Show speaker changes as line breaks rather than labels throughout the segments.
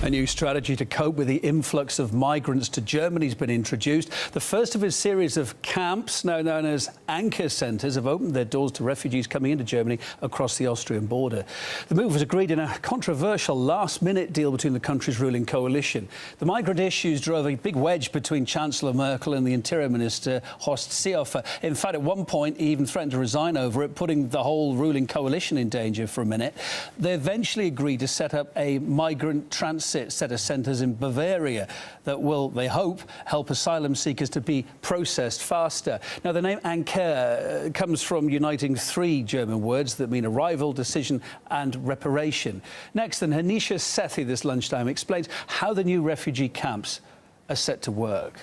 A new strategy to cope with the influx of migrants to Germany has been introduced. The first of a series of camps, now known as anchor centres, have opened their doors to refugees coming into Germany across the Austrian border. The move was agreed in a controversial last-minute deal between the country's ruling coalition. The migrant issues drove a big wedge between Chancellor Merkel and the Interior Minister Horst Seehofer. In fact, at one point, he even threatened to resign over it, putting the whole ruling coalition in danger for a minute. They eventually agreed to set up a migrant transit set of centres in Bavaria that will, they hope, help asylum seekers to be processed faster. Now, the name Anker comes from uniting three German words that mean arrival, decision and reparation. Next, then, Hanisha Sethi this lunchtime explains how the new refugee camps are set to work.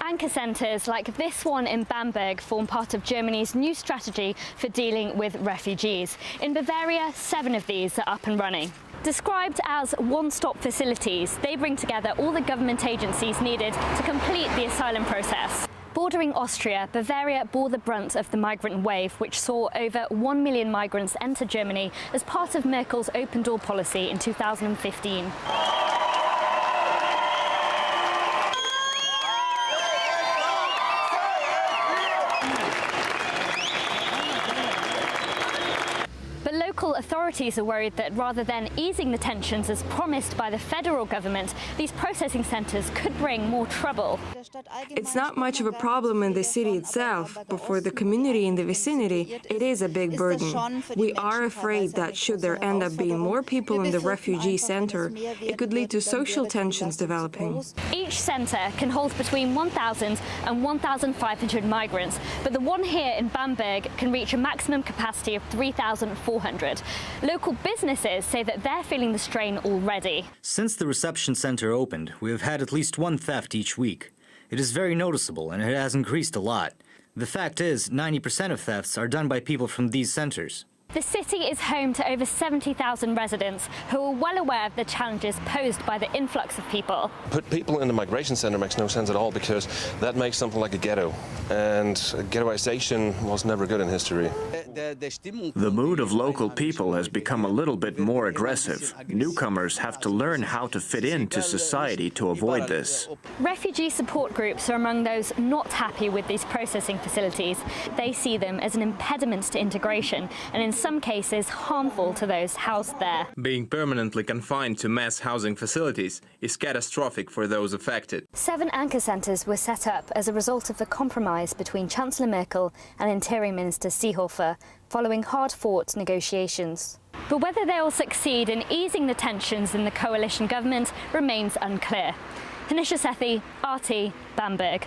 Anchor centres like this one in Bamberg form part of Germany's new strategy for dealing with refugees. In Bavaria, 7 of these are up and running. Described as one-stop facilities, they bring together all the government agencies needed to complete the asylum process. Bordering Austria, Bavaria bore the brunt of the migrant wave, which saw over 1 million migrants enter Germany as part of Merkel's open-door policy in 2015. But local authorities are worried that rather than easing the tensions as promised by the federal government, these processing centres could bring more trouble.
It's not much of a problem in the city itself, but for the community in the vicinity, it is a big burden. We are afraid that should there end up being more people in the refugee centre, it could lead to social tensions developing.
Each centre can hold between 1,000 and 1,500 migrants, but the one here in Bamberg can reach a maximum capacity of 3,400. Local businesses say that they're feeling the strain already.
Since the reception centre opened, we have had at least one theft each week. It is very noticeable and it has increased a lot. The fact is, 90% of thefts are done by people from these centres.
The city is home to over 70,000 residents who are well aware of the challenges posed by the influx of people.
Put people in the migration centre makes no sense at all, because that makes something like a ghetto, and ghettoization was never good in history.
The mood of local people has become a little bit more aggressive. Newcomers have to learn how to fit into society to avoid this.
Refugee support groups are among those not happy with these processing facilities. They see them as an impediment to integration and in some cases harmful to those housed there.
Being permanently confined to mass housing facilities is catastrophic for those affected.
7 anchor centres were set up as a result of the compromise between Chancellor Merkel and Interior Minister Seehofer following hard-fought negotiations. But whether they will succeed in easing the tensions in the coalition government remains unclear. Hanisha Sethi, RT, Bamberg.